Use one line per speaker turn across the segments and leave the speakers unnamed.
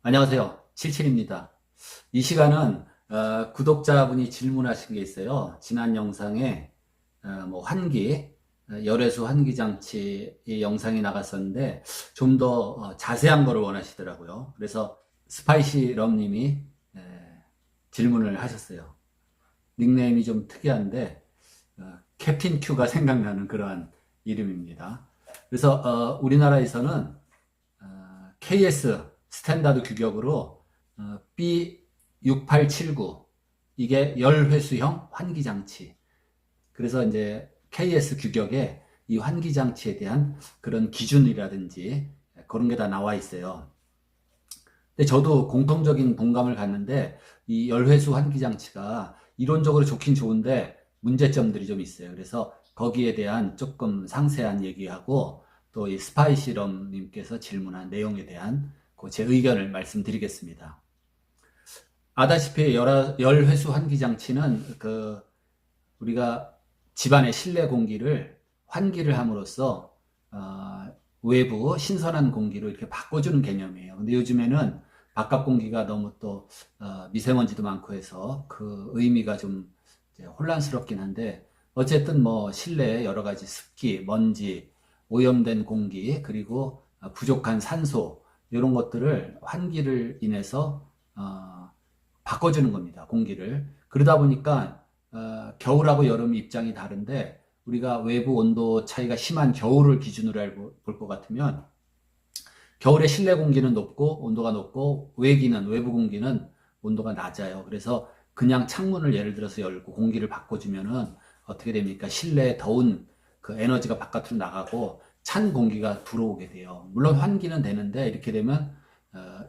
안녕하세요. 칠칠입니다. 이 시간은 구독자분이 질문하신 게 있어요. 지난 영상에 뭐 환기, 열외수 환기 장치 이 영상이 나갔었는데 좀 더 자세한 거를 원하시더라고요. 그래서 스파이시 럼님이 질문을 하셨어요. 닉네임이 좀 특이한데 캡틴 큐가 생각나는 그러한 이름입니다. 그래서 우리나라에서는 KS 스탠다드 규격으로 B6879 이게 열회수형 환기장치. 그래서 이제 KS 규격에 이 환기장치에 대한 그런 기준이라든지 그런 게 다 나와 있어요. 근데 저도 공통적인 동감을 갖는데 이 열회수 환기장치가 이론적으로 좋긴 좋은데 문제점들이 좀 있어요. 그래서 거기에 대한 조금 상세한 얘기하고 또 이 스파이시럼님께서 질문한 내용에 대한 그 제 의견을 말씀드리겠습니다. 아다시피 열회수 환기장치는 우리가 집안의 실내 공기를 환기를 함으로써 외부 신선한 공기로 이렇게 바꿔주는 개념이에요. 근데 요즘에는 바깥 공기가 너무 또 미세먼지도 많고 해서 그 의미가 좀 이제 혼란스럽긴 한데 어쨌든 뭐 실내에 여러 가지 습기, 먼지, 오염된 공기 그리고 부족한 산소 이런 것들을 환기를 인해서 바꿔주는 겁니다. 공기를. 그러다 보니까 겨울하고 여름 입장이 다른데 우리가 외부 온도 차이가 심한 겨울을 기준으로 볼 것 같으면 겨울에 실내 공기는 높고 온도가 높고 외부 공기는 온도가 낮아요. 그래서 그냥 창문을 예를 들어서 열고 공기를 바꿔주면은 어떻게 됩니까? 실내에 더운 그 에너지가 바깥으로 나가고 찬 공기가 들어오게 돼요. 물론 환기는 되는데 이렇게 되면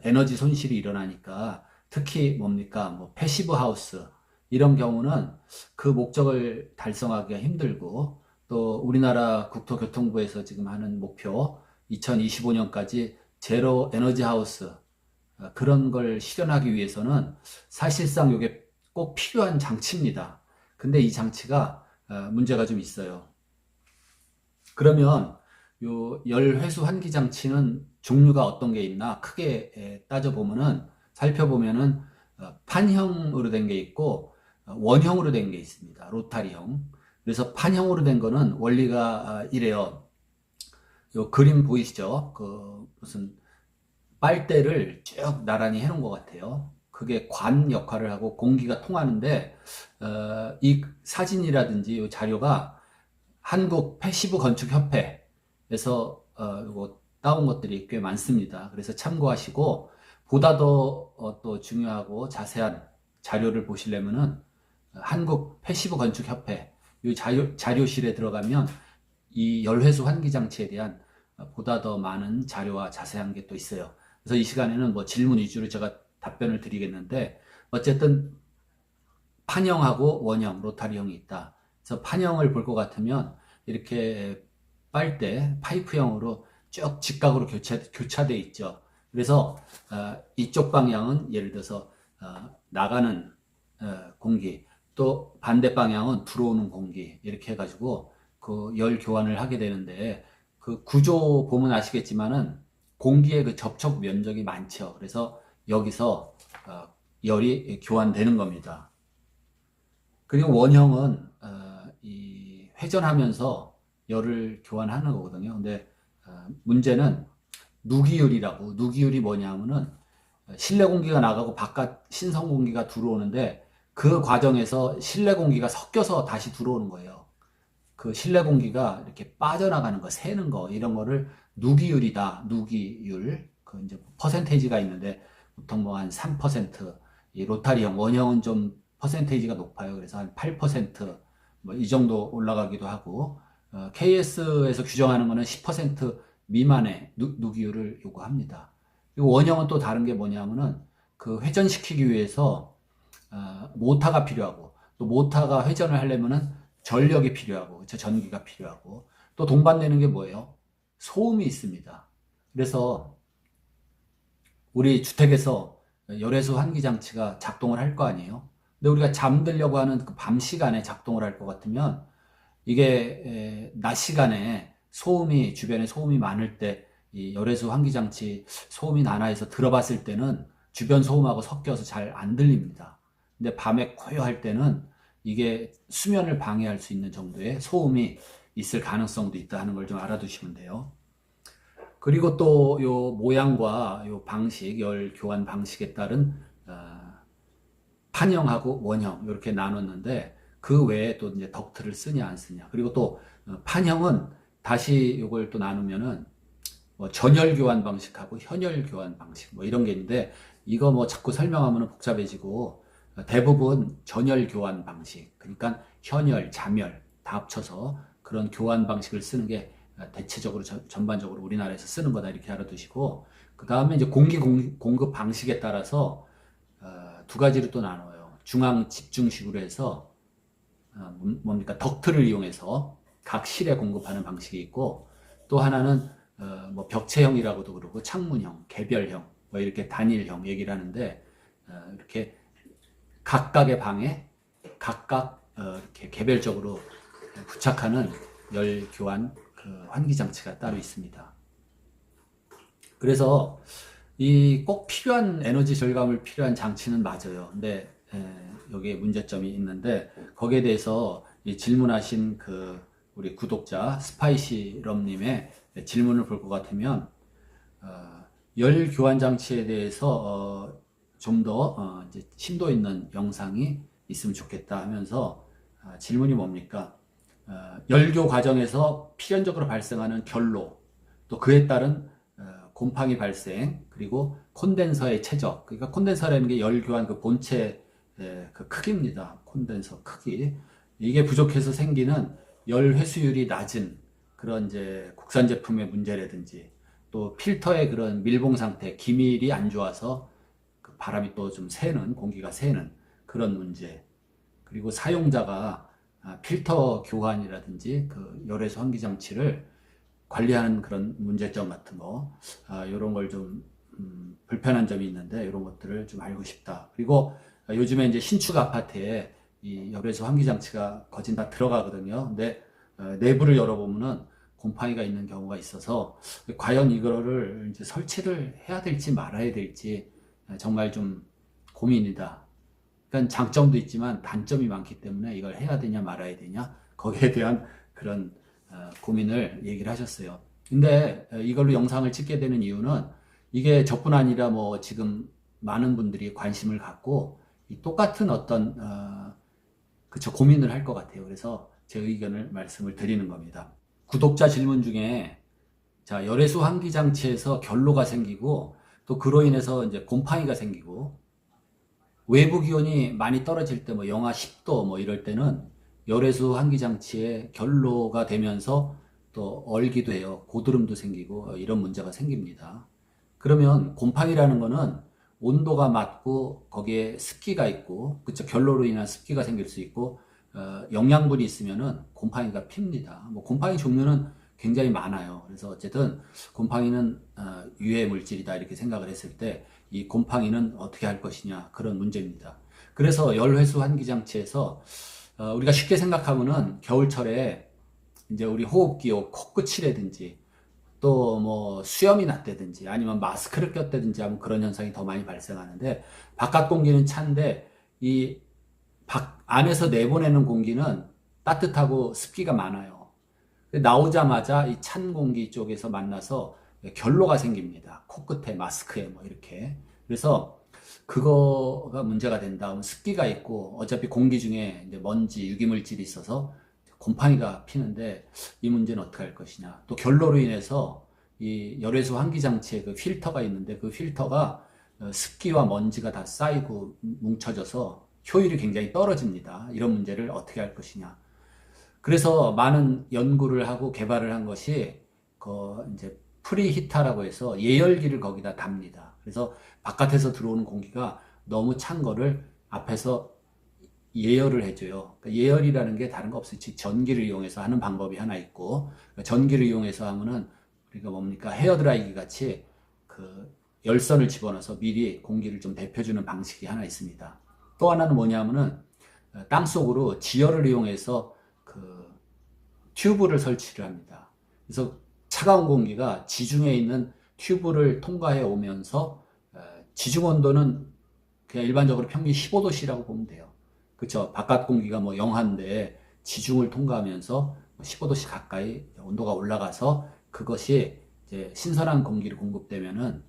에너지 손실이 일어나니까 특히 뭡니까? 뭐 패시브 하우스 이런 경우는 그 목적을 달성하기가 힘들고 또 우리나라 국토교통부에서 지금 하는 목표 2025년까지 제로 에너지 하우스 그런 걸 실현하기 위해서는 사실상 이게 꼭 필요한 장치입니다. 근데 이 장치가 문제가 좀 있어요. 그러면 요 열회수 환기 장치는 종류가 어떤 게 있나 크게 따져보면은 살펴보면은 판형으로 된 게 있고 원형으로 된 게 있습니다. 로타리형. 그래서 판형으로 된 거는 원리가 이래요. 요 그림 보이시죠? 그 무슨 빨대를 쭉 나란히 해놓은 것 같아요. 그게 관 역할을 하고 공기가 통하는데 이 사진이라든지 이 자료가 한국 패시브 건축 협회에서 이거 따온 것들이 꽤 많습니다. 그래서 참고하시고 보다 더 또 중요하고 자세한 자료를 보시려면은 한국 패시브 건축 협회 이 자료실에 들어가면 이 열회수 환기 장치에 대한 보다 더 많은 자료와 자세한 게 또 있어요. 그래서 이 시간에는 뭐 질문 위주로 제가 답변을 드리겠는데 어쨌든 판형하고 원형, 로타리형이 있다. 그래서 판형을 볼 것 같으면 이렇게 빨대, 파이프형으로 쭉 직각으로 교차돼 있죠. 그래서 이쪽 방향은 예를 들어서 나가는 공기, 또 반대 방향은 들어오는 공기 이렇게 해가지고 그 열 교환을 하게 되는데 그 구조 보면 아시겠지만은 공기의 그 접촉 면적이 많죠. 그래서 여기서 열이 교환되는 겁니다. 그리고 원형은 이 회전하면서 열을 교환하는 거거든요. 근데 문제는 누기율이라고 누기율이 뭐냐면은 실내 공기가 나가고 바깥 신선 공기가 들어오는데 그 과정에서 실내 공기가 섞여서 다시 들어오는 거예요. 그 실내 공기가 이렇게 빠져나가는 거, 새는 거 이런 거를 누기율이다. 누기율 그 이제 퍼센테이지가 있는데 보통 뭐 한 3%, 이 로타리형 원형은 좀 퍼센테이지가 높아요. 그래서 한 8%뭐 이 정도 올라가기도 하고 KS에서 규정하는 거는 10% 미만의 누기율을 요구합니다. 그리고 원형은 또 다른 게 뭐냐면은 그 회전시키기 위해서 모터가 필요하고 또 모터가 회전을 하려면은 전력이 필요하고 그렇죠? 전기가 필요하고 또 동반되는 게 뭐예요? 소음이 있습니다. 그래서 우리 주택에서 열외수 환기 장치가 작동을 할 거 아니에요. 근데 우리가 잠들려고 하는 그 밤 시간에 작동을 할 것 같으면 이게 낮 시간에 소음이 주변에 소음이 많을 때 이 열애수 환기장치 소음이 나나 해서 들어봤을 때는 주변 소음하고 섞여서 잘 안 들립니다. 근데 밤에 고요할 때는 이게 수면을 방해할 수 있는 정도의 소음이 있을 가능성도 있다 하는 걸 좀 알아두시면 돼요. 그리고 또 요 모양과 요 방식, 열 교환 방식에 따른 판형하고 원형 이렇게 나눴는데, 그 외에 또 이제 덕트를 쓰냐 안 쓰냐, 그리고 또 판형은 다시 이걸 또 나누면은 뭐 전열 교환 방식하고 현열 교환 방식 뭐 이런 게 있는데, 이거 뭐 자꾸 설명하면 복잡해지고, 대부분 전열 교환 방식, 그러니까 현열, 잠열 다 합쳐서 그런 교환 방식을 쓰는 게 대체적으로 전반적으로 우리나라에서 쓰는 거다 이렇게 알아두시고, 그 다음에 이제 공급 방식에 따라서 두 가지로 또 나눠요. 중앙 집중식으로 해서 뭡니까, 덕트를 이용해서 각 실에 공급하는 방식이 있고, 또 하나는 뭐 벽체형이라고도 그러고 창문형, 개별형, 뭐 이렇게 단일형 얘기를 하는데, 이렇게 각각의 방에 각각 이렇게 개별적으로 부착하는 열 교환 그 환기 장치가 따로 있습니다. 그래서 이 꼭 필요한 에너지 절감을 필요한 장치는 맞아요. 근데 여기에 문제점이 있는데, 거기에 대해서 이 질문하신 그 우리 구독자 스파이시럼님의 질문을 볼 것 같으면, 열 교환 장치에 대해서 좀 더 이제 심도 있는 영상이 있으면 좋겠다 하면서, 질문이 뭡니까? 열교 과정에서 필연적으로 발생하는 결로, 또 그에 따른 곰팡이 발생, 그리고 콘덴서의 최적. 그러니까 콘덴서라는 게 열교환 그 본체 그 크기입니다. 콘덴서 크기. 이게 부족해서 생기는 열 회수율이 낮은 그런 이제 국산 제품의 문제라든지, 또 필터의 그런 밀봉 상태, 기밀이 안 좋아서 그 바람이 또 좀 새는, 공기가 새는 그런 문제. 그리고 사용자가 필터 교환이라든지 그 열애수 환기 장치를 관리하는 그런 문제점 같은 거, 이런 걸 좀 불편한 점이 있는데, 이런 것들을 좀 알고 싶다. 그리고 요즘에 이제 신축 아파트에 이 열애수 환기 장치가 거진 다 들어가거든요. 근데 내부를 열어보면은 곰팡이가 있는 경우가 있어서, 과연 이거를 이제 설치를 해야 될지 말아야 될지 정말 좀 고민이다. 그러니까 장점도 있지만 단점이 많기 때문에 이걸 해야 되냐 말아야 되냐, 거기에 대한 그런 고민을 얘기를 하셨어요. 근데 이걸로 영상을 찍게 되는 이유는, 이게 저뿐 아니라 뭐 지금 많은 분들이 관심을 갖고 이 똑같은 어떤 그쵸, 고민을 할 것 같아요. 그래서 제 의견을 말씀을 드리는 겁니다. 구독자 질문 중에, 자, 열애수 환기 장치에서 결로가 생기고, 또 그로 인해서 이제 곰팡이가 생기고, 외부 기온이 많이 떨어질 때 뭐 영하 10도 뭐 이럴 때는 열애수 환기 장치에 결로가 되면서 또 얼기도 해요. 고드름도 생기고 이런 문제가 생깁니다. 그러면 곰팡이라는 거는 온도가 맞고 거기에 습기가 있고, 그쵸, 결로로 인한 습기가 생길 수 있고, 영양분이 있으면은 곰팡이가 핍니다. 뭐 곰팡이 종류는 굉장히 많아요. 그래서 어쨌든 곰팡이는 유해 물질이다 이렇게 생각을 했을 때, 이 곰팡이는 어떻게 할 것이냐, 그런 문제입니다. 그래서 열회수 환기 장치에서 우리가 쉽게 생각하면은 겨울철에 이제 우리 호흡기호 코끝이라든지, 또 뭐 수염이 났다든지, 아니면 마스크를 꼈다든지 하면 그런 현상이 더 많이 발생하는데, 바깥 공기는 찬데 이 안에서 내보내는 공기는 따뜻하고 습기가 많아요. 나오자마자 이 찬 공기 쪽에서 만나서 결로가 생깁니다. 코끝에, 마스크에 뭐 이렇게. 그래서 그거가 문제가 된다. 습기가 있고 어차피 공기 중에 이제 먼지, 유기물질이 있어서 곰팡이가 피는데, 이 문제는 어떻게 할 것이냐. 또 결로로 인해서 이 열애수 환기 장치에 그 필터가 있는데, 그 필터가 습기와 먼지가 다 쌓이고 뭉쳐져서 효율이 굉장히 떨어집니다. 이런 문제를 어떻게 할 것이냐. 그래서 많은 연구를 하고 개발을 한 것이 이제 프리히터라고 해서 예열기를 거기다 답니다. 그래서 바깥에서 들어오는 공기가 너무 찬 거를 앞에서 예열을 해줘요. 그러니까 예열이라는 게 다른 거 없어요. 즉 전기를 이용해서 하는 방법이 하나 있고, 전기를 이용해서 하면은 우리가 뭡니까, 헤어드라이기 같이 그 열선을 집어넣어서 미리 공기를 좀 데펴주는 방식이 하나 있습니다. 또 하나는 뭐냐면은 땅속으로 지열을 이용해서 그 튜브를 설치를 합니다. 그래서 차가운 공기가 지중해에 있는 튜브를 통과해 오면서 지중 온도는 그냥 일반적으로 평균 15도씨라고 보면 돼요. 그쵸? 바깥 공기가 뭐 영하인데 지중을 통과하면서 15도씨 가까이 온도가 올라가서 그것이 이제 신선한 공기를 공급되면은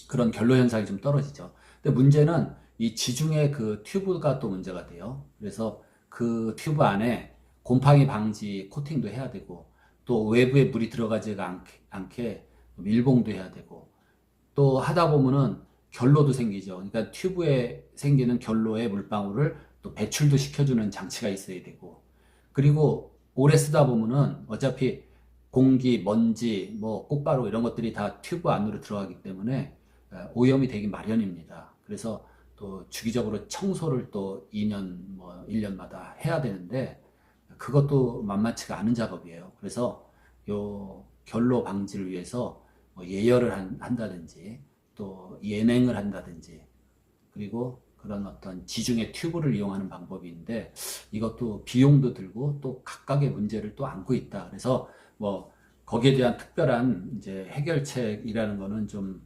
그런 결로 현상이 좀 떨어지죠. 근데 문제는 이 지중해 그 튜브가 또 문제가 돼요. 그래서 그 튜브 안에 곰팡이 방지 코팅도 해야 되고 또 외부에 물이 들어가지가 않게 밀봉도 해야 되고 또 하다 보면은 결로도 생기죠. 그러니까 튜브에 생기는 결로의 물방울을 또 배출도 시켜주는 장치가 있어야 되고 그리고 오래 쓰다 보면은 어차피 공기, 먼지, 뭐 꽃가루 이런 것들이 다 튜브 안으로 들어가기 때문에 오염이 되기 마련입니다. 그래서 또 주기적으로 청소를 또 2년, 뭐 1년마다 해야 되는데 그것도 만만치가 않은 작업이에요. 그래서 요 결로 방지를 위해서 뭐 예열을 한다든지 또 예냉을 한다든지 그리고 그런 어떤 지중해 튜브를 이용하는 방법인데 이것도 비용도 들고 또 각각의 문제를 또 안고 있다. 그래서 뭐 거기에 대한 특별한 이제 해결책이라는 거는 좀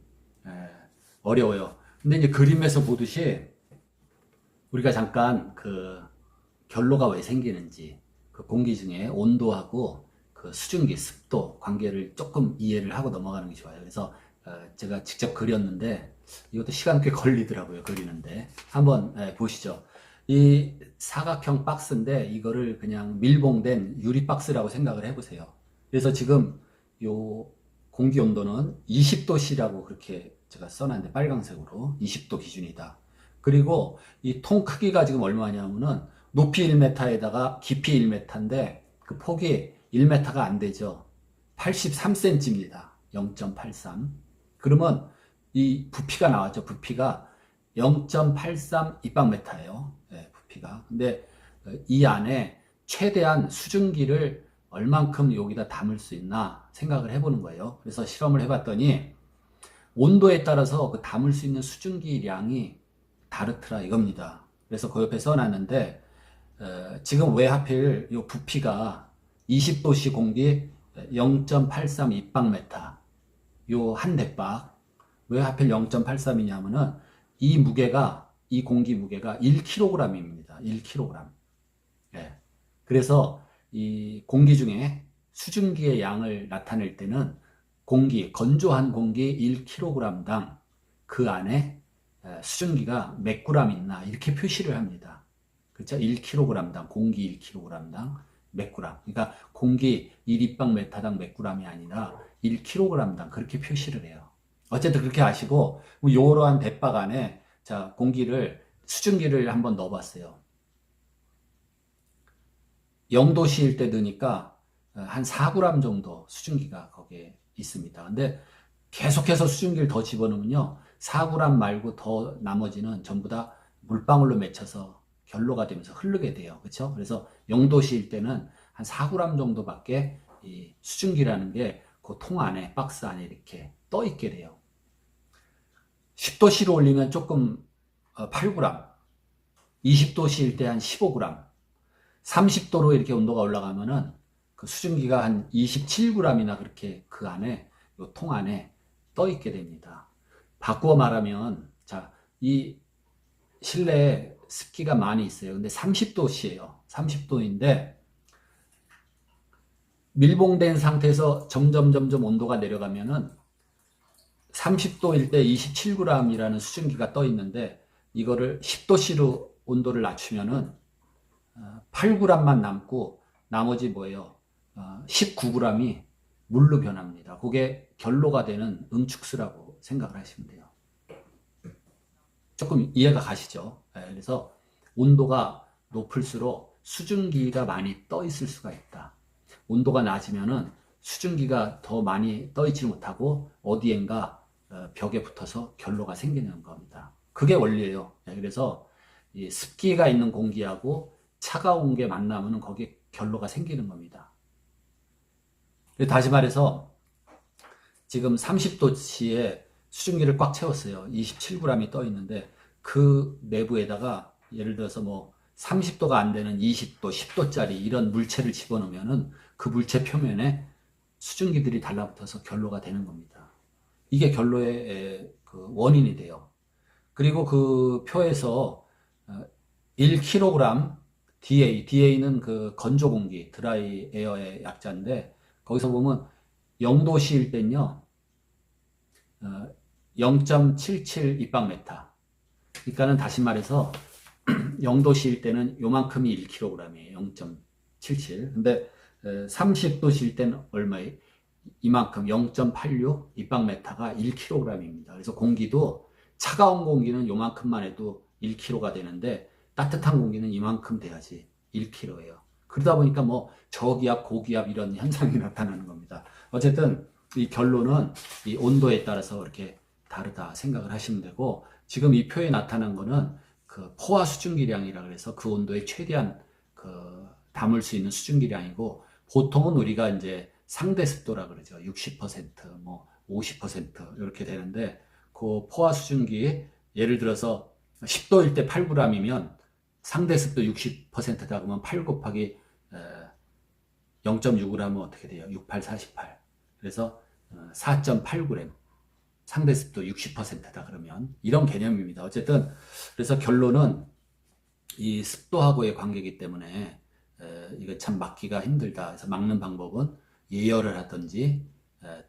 어려워요. 근데 이제 그림에서 보듯이 우리가 잠깐 그 결로가 왜 생기는지 그 공기 중에 온도하고 그 수증기, 습도 관계를 조금 이해를 하고 넘어가는 게 좋아요. 그래서 제가 직접 그렸는데 이것도 시간 꽤 걸리더라고요. 그리는데 한번 보시죠. 이 사각형 박스인데 이거를 그냥 밀봉된 유리 박스라고 생각을 해보세요. 그래서 지금 요 공기 온도는 20도씨라고 그렇게 제가 써놨는데 빨강색으로 20도 기준이다. 그리고 이 통 크기가 지금 얼마냐면은 높이 1m에다가 깊이 1m인데 그 폭이 1m가 안 되죠. 83cm입니다. 0.83. 그러면 이 부피가 나왔죠. 부피가 0.83 입방메타예요. 네, 부피가. 근데 이 안에 최대한 수증기를 얼만큼 여기다 담을 수 있나 생각을 해보는 거예요. 그래서 실험을 해봤더니 온도에 따라서 그 담을 수 있는 수증기량이 다르더라 이겁니다. 그래서 그 옆에 써놨는데 지금 왜 하필 이 부피가 20도씨 공기 0.83 입방메타 요 한 대박 왜 하필 0.83이냐면은 이 무게가 이 공기 무게가 1kg입니다. 1kg. 예. 그래서 이 공기 중에 수증기의 양을 나타낼 때는 공기 건조한 공기 1kg당 그 안에 수증기가 몇 g 있나 이렇게 표시를 합니다. 그렇죠? 1kg당 공기 1kg당 몇 g. 그러니까 공기 1입방메타당 몇 g이 아니라 1kg당 그렇게 표시를 해요. 어쨌든 그렇게 아시고 요러한 대박 안에 자 공기를 수증기를 한번 넣어봤어요. 0도씨일 때 넣으니까 한 4g 정도 수증기가 거기에 있습니다. 근데 계속해서 수증기를 더 집어넣으면요 4g 말고 더 나머지는 전부 다 물방울로 맺혀서 결로가 되면서 흐르게 돼요. 그렇죠? 그래서 0도씨일 때는 한 4g 정도밖에 이 수증기라는 게 그 통 안에 박스 안에 이렇게 떠 있게 돼요. 10도씨로 올리면 조금 8g, 20도씨일 때 한 15g, 30도로 이렇게 온도가 올라가면은 그 수증기가 한 27g이나 그렇게 그 안에 이 통 안에 떠 있게 됩니다. 바꾸어 말하면 자, 이 실내에 습기가 많이 있어요. 근데 30도씨예요. 30도인데 밀봉된 상태에서 점점 온도가 내려가면은 30도일 때 27g이라는 수증기가 떠 있는데 이거를 10도씨로 온도를 낮추면은 8g만 남고 나머지 뭐예요? 19g이 물로 변합니다. 그게 결로가 되는 응축수라고 생각을 하시면 돼요. 조금 이해가 가시죠? 그래서 온도가 높을수록 수증기가 많이 떠 있을 수가 있다. 온도가 낮으면은 수증기가 더 많이 떠 있지 못하고 어디엔가 벽에 붙어서 결로가 생기는 겁니다. 그게 원리예요. 그래서 이 습기가 있는 공기하고 차가운 게 만나면 거기에 결로가 생기는 겁니다. 다시 말해서 지금 30도씨에 수증기를 꽉 채웠어요. 27g이 떠 있는데 그 내부에다가 예를 들어서 뭐 30도가 안 되는 20도, 10도짜리 이런 물체를 집어넣으면은 그 물체 표면에 수증기들이 달라붙어서 결로가 되는 겁니다. 이게 결로의 그 원인이 돼요. 그리고 그 표에서 1kg DA는 그 건조 공기, 드라이 에어의 약자인데, 거기서 보면 0도씨일 땐요, 0.77 입방메타. 그러니까는 다시 말해서 0도씨일 때는 요만큼이 1kg이에요. 0.77. 근데 30도씨일 때는 얼마예요? 이만큼 0.86 입방메타가 1kg입니다. 그래서 공기도 차가운 공기는 요만큼만 해도 1kg가 되는데 따뜻한 공기는 이만큼 돼야지 1kg예요. 그러다 보니까 뭐 저기압, 고기압 이런 현상이 나타나는 겁니다. 어쨌든 이 결론은 이 온도에 따라서 이렇게 다르다 생각을 하시면 되고, 지금 이 표에 나타난 거는 그 포화 수증기량이라 그래서 그 온도에 최대한 그 담을 수 있는 수증기량이고, 보통은 우리가 이제 상대 습도라 그러죠. 60%, 뭐 50% 이렇게 되는데, 그 포화 수증기 예를 들어서 10도일 때 8g이면 상대 습도 60%다 그러면 8 곱하기 0.6g은 어떻게 돼요? 68, 48. 그래서 4.8g. 상대 습도 60%다 그러면 이런 개념입니다. 어쨌든 그래서 결론은 이 습도하고의 관계이기 때문에 이거 참 막기가 힘들다. 그래서 막는 방법은 예열을 하든지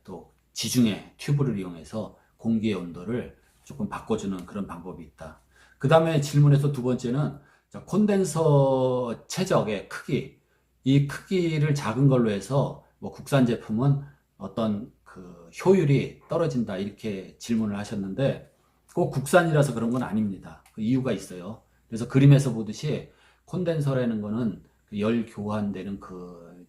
또 지중해 튜브를 이용해서 공기의 온도를 조금 바꿔주는 그런 방법이 있다. 그 다음에 질문에서 두 번째는 콘덴서 최적의 크기, 이 크기를 작은 걸로 해서 뭐 국산 제품은 어떤 그 효율이 떨어진다 이렇게 질문을 하셨는데, 꼭 국산이라서 그런 건 아닙니다. 그 이유가 있어요. 그래서 그림에서 보듯이 콘덴서라는 거는 그 열 교환되는 그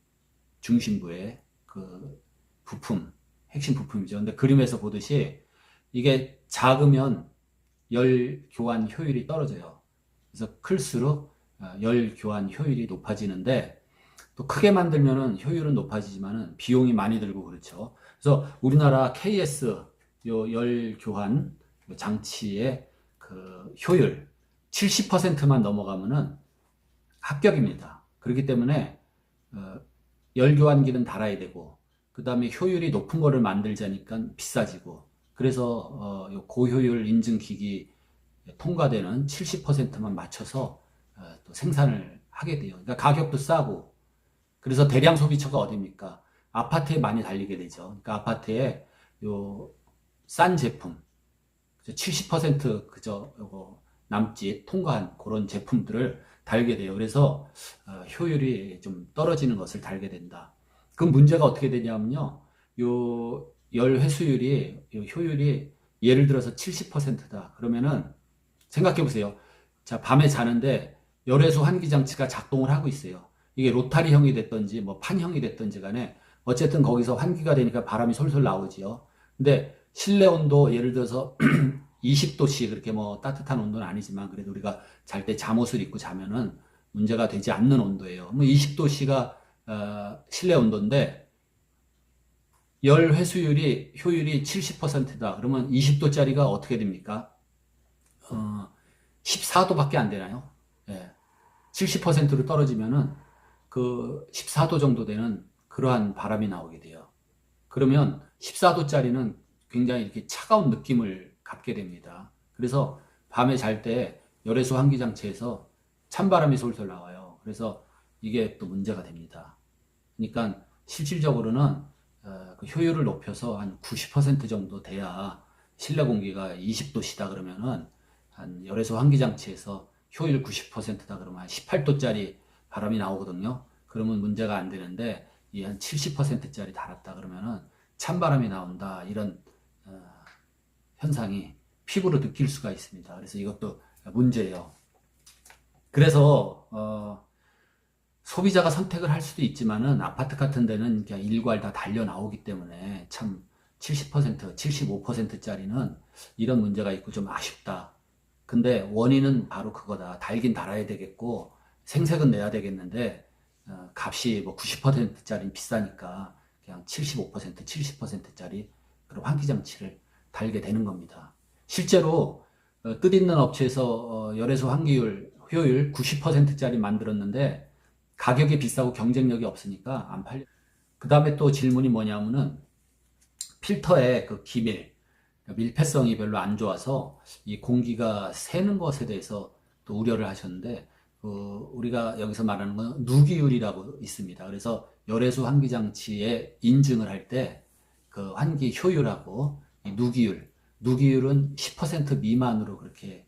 중심부의 그 부품, 핵심 부품이죠. 근데 그림에서 보듯이 이게 작으면 열 교환 효율이 떨어져요. 그래서 클수록 열 교환 효율이 높아지는데, 또 크게 만들면은 효율은 높아지지만은 비용이 많이 들고 그렇죠. 그래서 우리나라 KS 요 열 교환 장치의 그 효율 70%만 넘어가면은 합격입니다. 그렇기 때문에 열 교환기는 달아야 되고, 그 다음에 효율이 높은 거를 만들자니까 비싸지고, 그래서 고효율 인증 기기 통과되는 70%만 맞춰서 또 생산을 하게 돼요. 그러니까 가격도 싸고, 그래서 대량 소비처가 어디입니까? 아파트에 많이 달리게 되죠. 그러니까 아파트에 요 싼 제품, 70% 그저 요거 남짓 통과한 그런 제품들을 달게 돼요. 그래서 효율이 좀 떨어지는 것을 달게 된다. 그 문제가 어떻게 되냐면요, 요 열 회수율이 요 효율이 예를 들어서 70%다. 그러면은 생각해 보세요. 자, 밤에 자는데 열외수 환기 장치가 작동을 하고 있어요. 이게 로타리형이 됐든지 뭐 판형이 됐든지 간에 어쨌든 거기서 환기가 되니까 바람이 솔솔 나오지요. 근데 실내 온도 예를 들어서 20도씨 그렇게 뭐 따뜻한 온도는 아니지만 그래도 우리가 잘 때 잠옷을 입고 자면은 문제가 되지 않는 온도예요. 뭐 20도씨가 실내 온도인데 열 회수율이 효율이 70%다. 그러면 20도짜리가 어떻게 됩니까? 14도밖에 안 되나요? 예. 70%로 떨어지면은 그 14도 정도 되는 그러한 바람이 나오게 돼요. 그러면 14도짜리는 굉장히 이렇게 차가운 느낌을 갖게 됩니다. 그래서 밤에 잘 때 열외수 환기 장치에서 찬바람이 솔솔 나와요. 그래서 이게 또 문제가 됩니다. 그러니까 실질적으로는 그 효율을 높여서 한 90% 정도 돼야, 실내 공기가 20도씨다 그러면은 한 열외수 환기 장치에서 효율 90%다 그러면 한 18도짜리 바람이 나오거든요. 그러면 문제가 안 되는데 이 한 70%짜리 달았다 그러면은 찬바람이 나온다, 이런 현상이 피부로 느낄 수가 있습니다. 그래서 이것도 문제예요. 그래서 소비자가 선택을 할 수도 있지만은 아파트 같은 데는 그냥 일괄 다 달려 나오기 때문에 참 70%, 75%짜리는 이런 문제가 있고 좀 아쉽다. 근데 원인은 바로 그거다. 달긴 달아야 되겠고 생색은 내야 되겠는데 값이 뭐 90%짜리는 비싸니까 그냥 75%, 70%짜리 그런 환기장치를 달게 되는 겁니다. 실제로 뜻있는 업체에서 열외수 환기율 효율 90%짜리 만들었는데 가격이 비싸고 경쟁력이 없으니까 안 팔려. 그 다음에 또 질문이 뭐냐면은 필터의 그 기밀, 밀폐성이 별로 안 좋아서 이 공기가 새는 것에 대해서 또 우려를 하셨는데, 우리가 여기서 말하는 건 누기율이라고 있습니다. 그래서 열애수 환기 장치에 인증을 할 때 그 환기 효율하고 이 누기율은 10% 미만으로 그렇게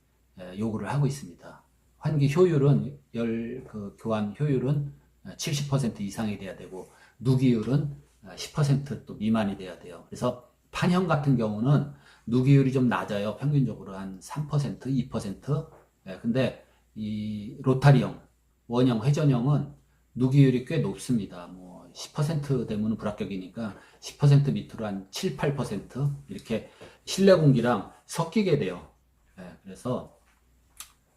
요구를 하고 있습니다. 환기 효율은 그 교환 효율은 70% 이상이 돼야 되고 누기율은 10%또 미만이 돼야 돼요. 그래서 판형 같은 경우는 누기율이 좀 낮아요. 평균적으로 한 3%, 2%. 근데 이 로타리형, 원형, 회전형은 누기율이 꽤 높습니다. 뭐 10% 되면 불합격이니까 10% 밑으로 한 7, 8% 이렇게 실내 공기랑 섞이게 돼요. 그래서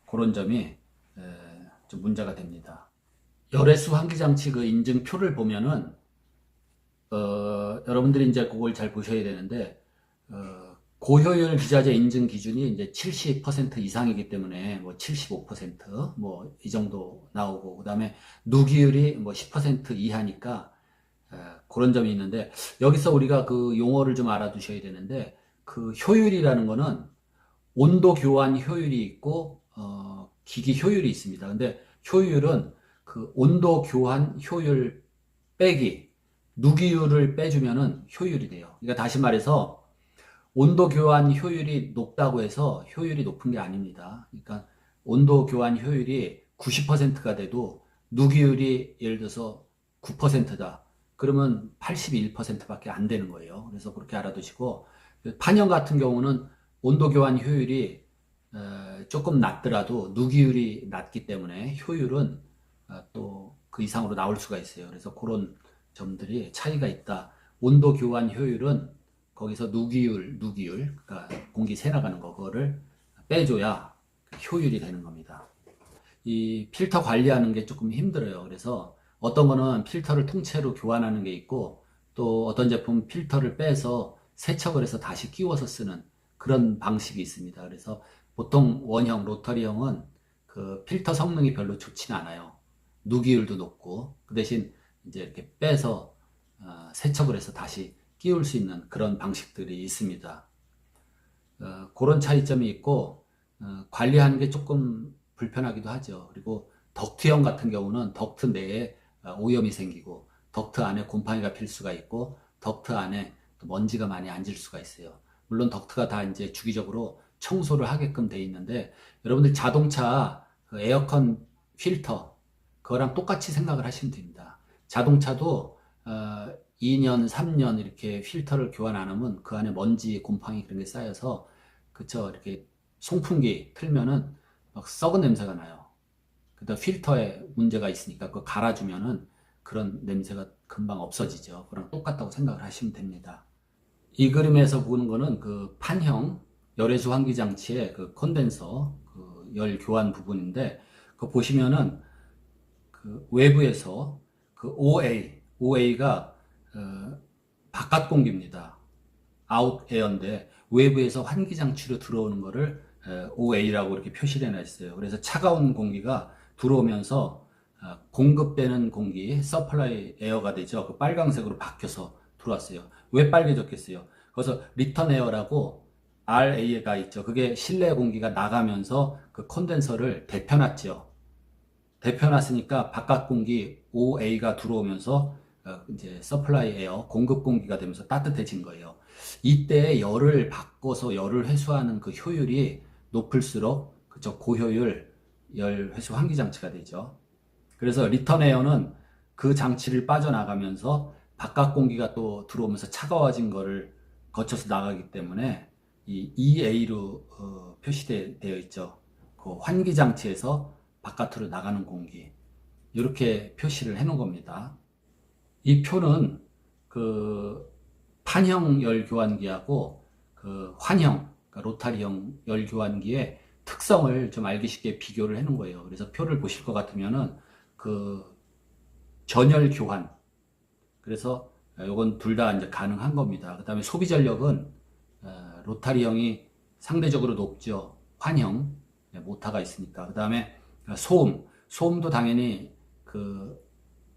그런 점이 좀 문제가 됩니다. 열애수 환기장치 그 인증표를 보면은 여러분들이 이제 그걸 잘 보셔야 되는데, 고효율 기자재 인증 기준이 이제 70% 이상이기 때문에 뭐 75% 뭐 이 정도 나오고, 그다음에 누기율이 뭐 10% 이하니까 그런 점이 있는데, 여기서 우리가 그 용어를 좀 알아두셔야 되는데, 그 효율이라는 거는 온도 교환 효율이 있고 기기 효율이 있습니다. 근데 효율은 그 온도 교환 효율 빼기 누기율을 빼주면은 효율이 돼요. 그러니까 다시 말해서 온도 교환 효율이 높다고 해서 효율이 높은 게 아닙니다. 그러니까 온도 교환 효율이 90%가 돼도 누기율이 예를 들어서 9%다. 그러면 81%밖에 안 되는 거예요. 그래서 그렇게 알아두시고, 판형 같은 경우는 온도 교환 효율이 조금 낮더라도 누기율이 낮기 때문에 효율은 또 그 이상으로 나올 수가 있어요. 그래서 그런 점들이 차이가 있다. 온도 교환 효율은 거기서 누기율, 그러니까 공기 새 나가는 거, 그거를 빼줘야 효율이 되는 겁니다. 이 필터 관리하는 게 조금 힘들어요. 그래서 어떤 거는 필터를 통째로 교환하는 게 있고, 또 어떤 제품 필터를 빼서 세척을 해서 다시 끼워서 쓰는 그런 방식이 있습니다. 그래서 보통 원형, 로터리형은 그 필터 성능이 별로 좋지는 않아요. 누기율도 높고, 그 대신 이제 이렇게 빼서 세척을 해서 다시 끼울 수 있는 그런 방식들이 있습니다. 그런 차이점이 있고, 관리하는 게 조금 불편하기도 하죠. 그리고 덕트형 같은 경우는 덕트 내에 오염이 생기고, 덕트 안에 곰팡이가 필 수가 있고, 덕트 안에 또 먼지가 많이 앉을 수가 있어요. 물론 덕트가 다 이제 주기적으로 청소를 하게끔 돼 있는데, 여러분들 자동차 그 에어컨 필터 그거랑 똑같이 생각을 하시면 됩니다. 자동차도 2년, 3년 이렇게 필터를 교환 안 하면 그 안에 먼지, 곰팡이 그런 게 쌓여서, 그쵸, 이렇게 송풍기 틀면은 막 썩은 냄새가 나요. 그다음 필터에 문제가 있으니까 그거 갈아주면은 그런 냄새가 금방 없어지죠. 그랑 똑같다고 생각을 하시면 됩니다. 이 그림에서 보는 거는 그 판형 열애수 환기 장치의 그 콘덴서 그 열 교환 부분인데, 그 보시면은 그 외부에서 그 OA가 바깥 공기입니다. 아웃 에어인데 외부에서 환기 장치로 들어오는 거를 OA라고 이렇게 표시를 해놨어요. 그래서 차가운 공기가 들어오면서 공급되는 공기, 서플라이 에어가 되죠. 그 빨강색으로 바뀌어서 들어왔어요. 왜 빨개졌겠어요? 그래서 리턴 에어라고 RA가 있죠. 그게 실내 공기가 나가면서 그 콘덴서를 데펴놨죠. 데펴놨으니까 바깥 공기 OA가 들어오면서 이제 서플라이 에어, 공급 공기가 되면서 따뜻해진 거예요. 이때 열을 바꿔서 열을 회수하는 그 효율이 높을수록 그쵸, 고효율 열 회수 환기 장치가 되죠. 그래서 리턴 에어는 그 장치를 빠져나가면서 바깥 공기가 또 들어오면서 차가워진 거를 거쳐서 나가기 때문에 이 EA로 표시되어 있죠. 그 환기 장치에서 바깥으로 나가는 공기, 이렇게 표시를 해 놓은 겁니다. 이 표는 그 판형 열 교환기하고 그 환형, 그러니까 로타리형 열 교환기의 특성을 좀 알기 쉽게 비교를 해 놓은 거예요. 그래서 표를 보실 것 같으면은 그 전열 교환, 그래서 요건 둘 다 이제 가능한 겁니다. 그 다음에 소비 전력은 로타리형이 상대적으로 높죠. 환형, 모터가 있으니까. 그 다음에 소음도 당연히 그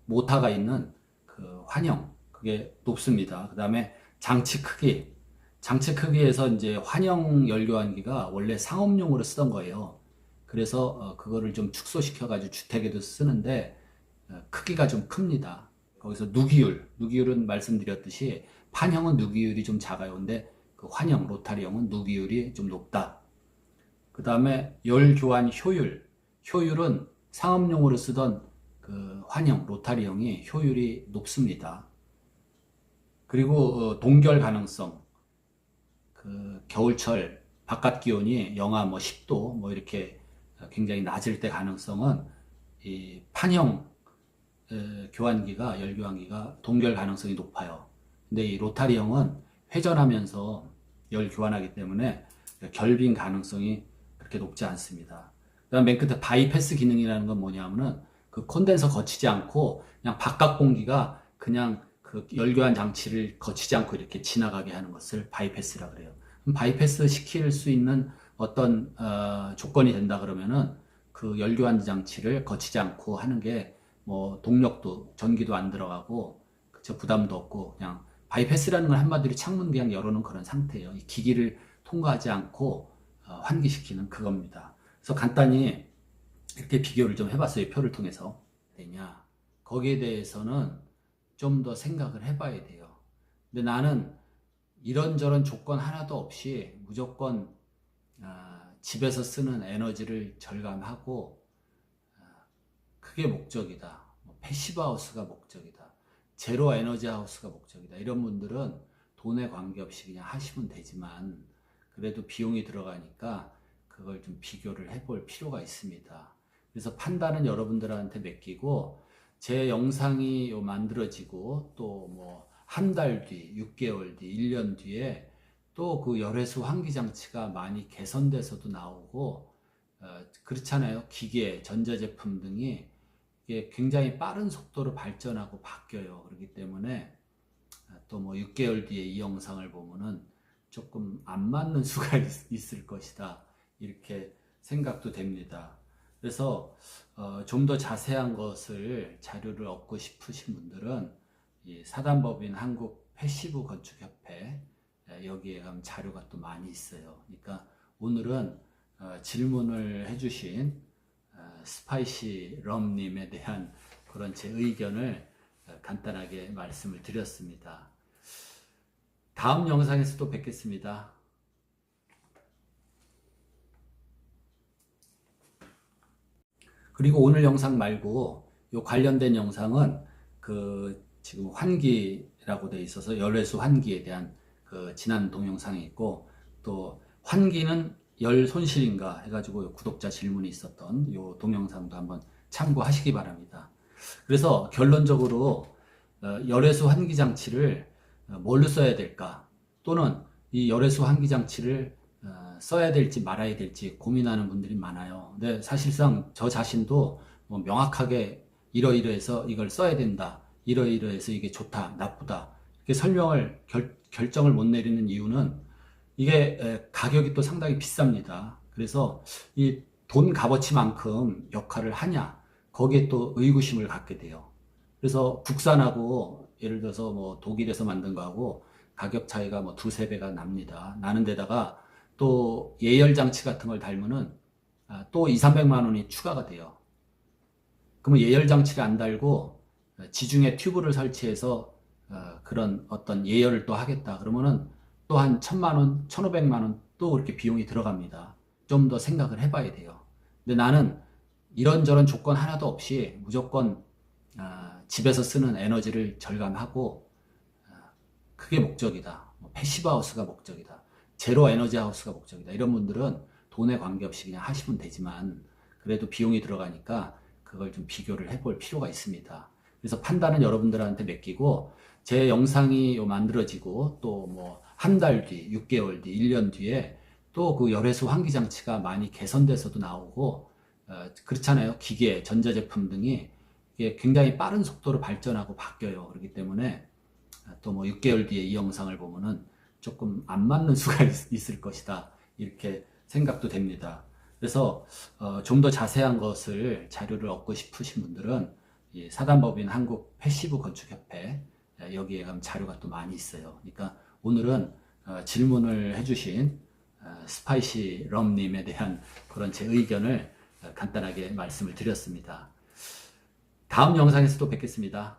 모터가 있는 그 환형, 그게 높습니다. 그 다음에 장치 크기. 장치 크기에서 이제 환형 열교환기가 원래 상업용으로 쓰던 거예요. 그래서 그거를 좀 축소시켜가지고 주택에도 쓰는데 크기가 좀 큽니다. 거기서 누기율은 말씀드렸듯이 판형은 누기율이 좀 작아요. 근데 그 환형, 로타리형은 누기율이 좀 높다. 그 다음에 열교환 효율은 상업용으로 쓰던 그 환형, 로타리형이 효율이 높습니다. 그리고 동결 가능성, 그 겨울철 바깥 기온이 영하 뭐 10도 뭐 이렇게 굉장히 낮을 때 가능성은 이 판형 교환기가 열교환기가 동결 가능성이 높아요. 근데 이 로타리형은 회전하면서 열 교환하기 때문에 결빙 가능성이 그렇게 높지 않습니다. 그다음 맨 끝에 바이패스 기능이라는 건 뭐냐면은 그 콘덴서 거치지 않고 그냥 바깥 공기가 그냥 그 열교환 장치를 거치지 않고 이렇게 지나가게 하는 것을 바이패스라 그래요. 그럼 바이패스 시킬 수 있는 어떤 조건이 된다 그러면은 그 열교환 장치를 거치지 않고 하는 게 뭐 동력도 전기도 안 들어가고 그쵸 부담도 없고 그냥 바이패스라는 건 한마디로 창문 그냥 열어놓은 그런 상태예요. 이 기기를 통과하지 않고 환기시키는 그겁니다. 그래서 간단히 이렇게 비교를 좀 해봤어요. 표를 통해서. 되냐? 거기에 대해서는 좀 더 생각을 해봐야 돼요. 근데 나는 이런저런 조건 하나도 없이 무조건 집에서 쓰는 에너지를 절감하고 그게 목적이다. 패시브 하우스가 목적이다. 제로 에너지 하우스가 목적이다. 이런 분들은 돈에 관계없이 그냥 하시면 되지만 그래도 비용이 들어가니까 그걸 좀 비교를 해볼 필요가 있습니다. 그래서 판단은 여러분들한테 맡기고 제 영상이 만들어지고 또 뭐 한 달 뒤, 6개월 뒤, 1년 뒤에 또 그 열외수 환기 장치가 많이 개선돼서도 나오고 그렇잖아요. 기계, 전자제품 등이 이게 굉장히 빠른 속도로 발전하고 바뀌어요. 그렇기 때문에 또 뭐 6개월 뒤에 이 영상을 보면은 조금 안 맞는 수가 있을 것이다. 이렇게 생각도 됩니다. 그래서 좀 더 자세한 것을 자료를 얻고 싶으신 분들은 이 사단법인 한국 패시브 건축협회 여기에 가면 자료가 또 많이 있어요. 그러니까 오늘은 질문을 해주신 스파이시 럼님에 대한 그런 제 의견을 간단하게 말씀을 드렸습니다. 다음 영상에서 또 뵙겠습니다. 그리고 오늘 영상 말고 요 관련된 영상은 그 지금 환기라고 되어 있어서 열외수 환기에 대한 그 지난 동영상이 있고 또 환기는 열 손실인가 해가지고 구독자 질문이 있었던 요 동영상도 한번 참고하시기 바랍니다. 그래서 결론적으로 열외수 환기 장치를 뭘로 써야 될까 또는 이 열외수 환기 장치를 써야 될지 말아야 될지 고민하는 분들이 많아요. 근데 사실상 저 자신도 뭐 명확하게 이러이러해서 이걸 써야 된다, 이러이러해서 이게 좋다, 나쁘다 이렇게 설명을 결정을 못 내리는 이유는 이게 가격이 또 상당히 비쌉니다. 그래서 이 돈 값어치만큼 역할을 하냐 거기에 또 의구심을 갖게 돼요. 그래서 국산하고 예를 들어서 뭐 독일에서 만든 거하고 가격 차이가 뭐 두세 배가 납니다. 나는 데다가 또 예열 장치 같은 걸 달면은 또 2, 300만 원이 추가가 돼요. 그러면 예열 장치를 안 달고 지중해 튜브를 설치해서 그런 어떤 예열을 또 하겠다. 그러면은 또 한 1,000만 원, 1,500만 원 또 이렇게 비용이 들어갑니다. 좀 더 생각을 해봐야 돼요. 근데 나는 이런저런 조건 하나도 없이 무조건 집에서 쓰는 에너지를 절감하고 그게 목적이다. 패시브 하우스가 목적이다. 제로 에너지 하우스가 목적이다. 이런 분들은 돈에 관계없이 그냥 하시면 되지만 그래도 비용이 들어가니까 그걸 좀 비교를 해볼 필요가 있습니다. 그래서 판단은 여러분들한테 맡기고 제 영상이 만들어지고 또 뭐 한 달 뒤, 6개월 뒤, 1년 뒤에 또 그 열외수 환기 장치가 많이 개선돼서도 나오고 그렇잖아요. 기계, 전자제품 등이 이게 굉장히 빠른 속도로 발전하고 바뀌어요. 그렇기 때문에 또 뭐 6개월 뒤에 이 영상을 보면은 조금 안 맞는 수가 있을 것이다. 이렇게 생각도 됩니다. 그래서 좀 더 자세한 것을 자료를 얻고 싶으신 분들은 이 사단법인 한국 패시브 건축협회 여기에 가면 자료가 또 많이 있어요. 그러니까 오늘은 질문을 해주신 스파이시 럼님에 대한 그런 제 의견을 간단하게 말씀을 드렸습니다. 다음 영상에서도 뵙겠습니다.